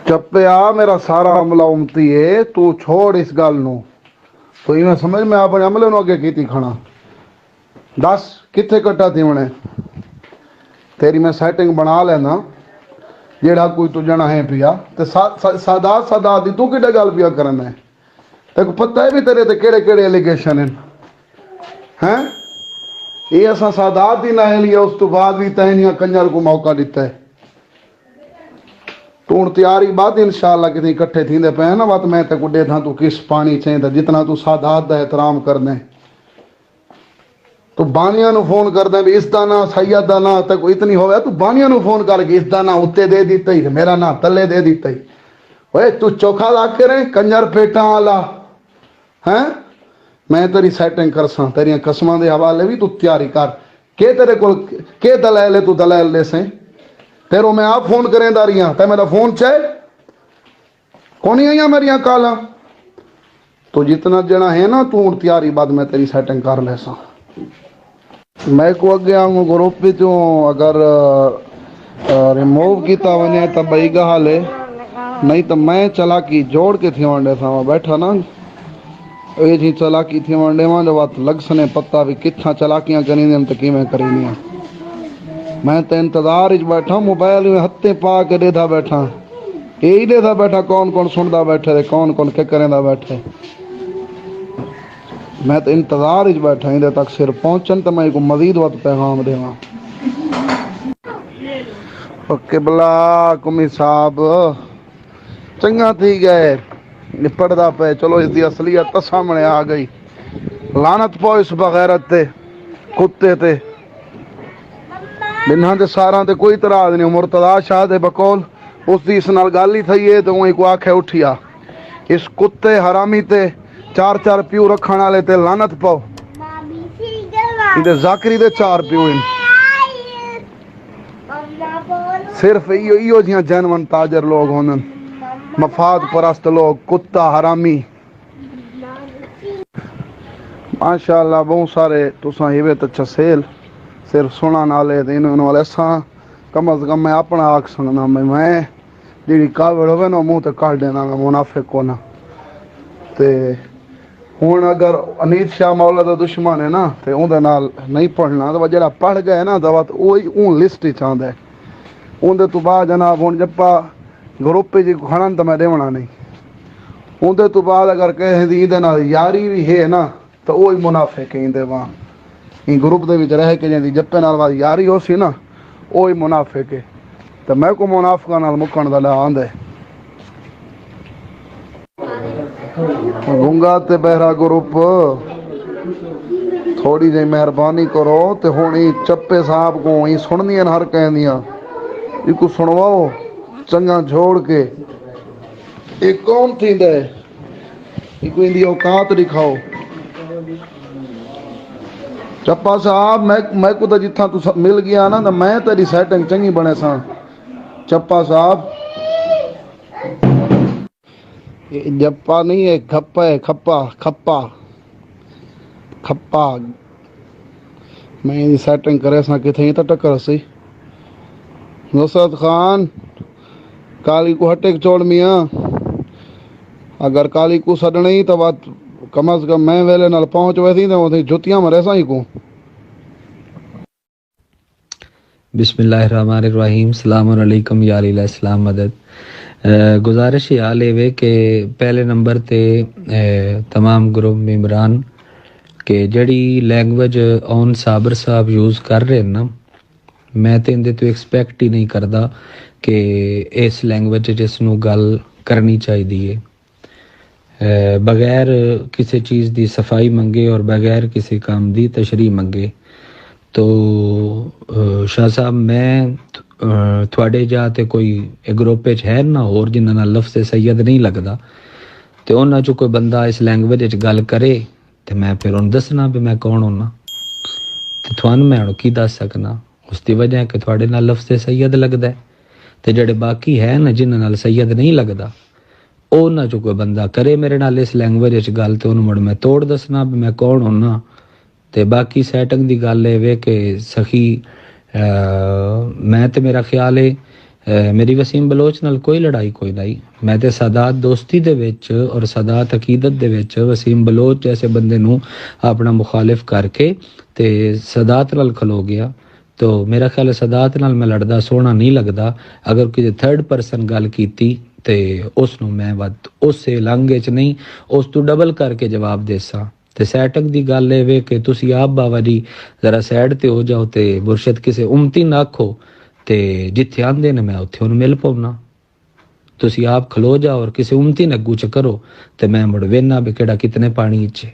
چپیا میرا سارا عملہ امتی ہے، تو چھوڑ اس گل نو. تو میں سمجھ میں اپنے عملے نو اگے کیتی کھڑا. دس کتنے کٹا تھی انہیں تیری میں سیٹنگ بنا لینا جیڑا کوئی تو جنا ہے پیا تے سادات دی تو کیڑے گل پیا کرنا ہے. تیکو پتہ ہے بھی تیرے تے کیڑے کیڑے ایلیگیشن ہیں. یہ اساں سادات دی نہ لیا اس تو بعد بھی تہنیاں کنجر کو موقع دیتا ہے. تو ہوں تیاری بات انشاءاللہ کتنی کٹھے تھیندے پے نا بات میں تے کو دے تھا تو کس پانی چاہیں تے جتنا تو سادات دا احترام کرنے تو بانیاں نو فون کر دیں بھی اس دا نا سید دا نا تے کو اتنی ہوئے تو بانیاں نو فون کر کے اس دا نا اتے دے دیتا ہی میرا نا تلے دے دیتا ہی. اوے تو چوکھا لا کے رہے کنجر پیٹاں والا ہیں. میں تیری سیٹنگ کرساں تیریاں قسماں دے حوالے بھی تو تیاری کر کہ تیرے کول کہ دلائل ہے تو دلائل دے سیں تیروں میں آپ فون کریں داریاں تے میرا فون چاہے کونی آئیاں میریاں کالاں. تو جتنا جنا ہے نا تو تیاری بعد میں تیری سیٹنگ کر لے سا. میں کو اگے آؤں گروپ بھی تو اگر ریموو کیتا ونے تو بئی گال ہے نہیں تو میں چلا کی جوڑ کے تھی وانڈے تھا بیٹھا نا یہ جی چلاکی تھی وانڈے وہاں جو بات لگ سنے پتہ بھی کتھاں چلاکیاں کریں دیں تو کیویں کریں دیں. میں تو انتظار اچ بیٹھا موبائل میں ہتھے پا کے دے دا بیٹھا یہی دے دا بیٹھا کون کون سندا بیٹھے دے کون کون کے کریں دا بیٹھے. میں تو انتظار اچ بیٹھا ہوں تک صرف پہنچن تو میں کو مزید وقت پیغام دے ہاں. قبلہ کمی صاحب چنگا تھی گئے نپٹدا پے چلو اس دی اصلیت تو سامنے آ گئی. لعنت پو اس بغیرت تے کتے تے بنہاں تے ساراں تے کوئی اعتراض نہیں. مرتضی شاہ دے بقول اس دی اس نال گل ہی تھی ہے تو وہیں کو آکھے اٹھیا اس کتے حرامی تے چار چار پیو رکھن والے تے لعنت پاؤ. اندے ذاکری دے چار پیو ہیں صرف ایو جیاں جنون تاجر لوگ ہونن مفاد پرست لوگ کتا حرامی. ماشاءاللہ بہت سارے تساں ہیوے تے چسیل صرف سنا نالے انہوں والے ساں کم از کم میں اپنا آکھ سکنا میں جیڑی کاوڑ ہوئے نا منہ تے کر دینا میں منافق کو نا. تے ہوں اگر انیت شاہ مولا دا دشمن ہے نا تے اون دے نال نہیں پڑھنا تو جڑا پڑھ گئے نا تو وہی اون لسٹ ہی چاہندا ہے. اون دے تو بعد جناب ہن جپا گروپ جی کھڑن تو میں دیونا نہیں. اون دے تو بعد اگر کہے دی دے نال یاری بھی ہے نا تو وہی منافق ہیں دے وہاں این گروپ دے وچ رہ کے جی جپے نال واد یاری ہو سی نا وہی منافق ہے. تو میں کو منافقاں نال مکن دا آندا ہے. گنگا تے بہرا گروپ تھوڑی جی مہربانی کرو تے ہونی چپے صاحب کو ہی سننیاں ہر کہندیاں یہ کو سنواؤ چنگا جھوڑ کے. ایک کون تھی دے یہ کو اندی اوقات دکھاؤ. چپا صاحب میں کو تو جتھاں تو مل گیا نا تو میں تیری سیٹنگ چنگی بنے ساں. چپا صاحب جپا نہیں ہے کھپا ہے کھپا کھپا کھپا میں سیٹنگ کرے ساں کتھیں تو ٹکر سی. نصرت خان کالی کو ہٹے چوڑ میاں اگر کالی کو سڈنی تو بات کم از کم میں ویلے نال پہنچ ویسی تو جتیاں مرے ساں ہی کو. بسم اللہ الرحمن الرحیم. السلام علیکم یا علیہ السلام مدد. گزارش یہ حال ہے کہ پہلے نمبر تے تمام گروپ ممبران کہ جڑی لینگویج اون صابر صاحب یوز کر رہے ہیں نا میں تو اندے تو ایکسپیکٹ ہی نہیں کردا کہ اس لینگویج جس نو گل کرنی چاہیے بغیر کسی چیز دی صفائی منگے اور بغیر کسی کام دی تشریح منگے. تو شاہ صاحب میں تھوڑے جا تے کوئی گروپ ہے نا اور جنہاں نال لفظ سید نہیں لگدا تے انہاں چوں کوئی بندہ اس لینگویج وچ گل کرے تے میں پھر انہوں دسنا بھی میں کون ہونا تے تھوانوں میں کی دس سکنا. اس دی وجہ ہے کہ تھوڑے نال لفظ سید لگدا ہے تے جڑے باقی ہے نا جنہاں نال سید نہیں لگدا انہاں چوں کوئی بندہ کرے میرے نال اس لینگویج وچ گل تے انہوں مڑ میں توڑ دسنا بھی میں کون ہونا. تے باقی سیٹنگ دی گل ہے کہ سخی میں تے میرا خیال ہے ਮੇਰੀ ਵਸੀਮ ਬਲੋਚ ਨਾਲ ਕੋਈ ਲੜਾਈ ਕੋਈ ਨਹੀਂ। ਮੈਂ ਤੇ ਸਾਦਾਤ ਦੋਸਤੀ ਦੇ ਵਿੱਚ ਔਰ ਸਾਦਾਤ ਅਕੀਦਤ ਦੇ ਵਿੱਚ ਵਸੀਮ ਬਲੋਚ ਜੈਸੇ ਬੰਦੇ ਨੂੰ ਆਪਣਾ ਮੁਖਾਲਿਫ ਕਰਕੇ ਤੇ ਸਾਦਾਤ ਨਾਲ ਖਲੋ ਗਿਆ। ਤੋ ਮੇਰਾ ਖਿਆਲ ਹੈ ਸਾਦਾਤ ਨਾਲ ਮੈਂ ਲੜਦਾ ਸੋਹਣਾ ਨਹੀਂ ਲੱਗਦਾ। ਅਗਰ ਕਿਸੇ ਥਰਡ ਪਰਸਨ ਗੱਲ ਕੀਤੀ ਤੇ ਉਸ ਨੂੰ ਮੈਂ ਵੱਧ ਉਸੇ ਲਾਂਘੇ 'ਚ ਨਹੀਂ, ਉਸ ਤੋਂ ਡਬਲ ਕਰਕੇ ਜਵਾਬ ਦੇਸਾਂ। ਤੇ ਸੈਟਕ ਦੀ ਗੱਲ ਇਹ ਵੇ ਕਿ ਤੁਸੀਂ ਆਪ ਬਾਬਾ ਜੀ ਜ਼ਰਾ ਸਾਈਡ ਤੇ ਹੋ ਜਾਓ ਤੇ ਮੁਰਸ਼ਦ ਕਿਸੇ ਉਮਤੀ ਨਾ ਆਖੋ ਤੇ ਜਿੱਥੇ ਆਂਦੇ ਨੇ ਮੈਂ ਉੱਥੇ ਉਹਨੂੰ ਮਿਲ ਪਾਉਣਾ। ਤੁਸੀਂ ਆਪ ਖਲੋ ਜਾਓ ਔਰ ਕਿਸੇ ਉਮਤੀ ਨੇ ਅੱਗੂ ਚ ਕਰੋ ਤੇ ਮੈਂ ਮੁੜ ਵੇਨਾ ਵੀ ਕਿਹੜਾ ਕਿਤਨੇ ਪਾਣੀ 'ਚ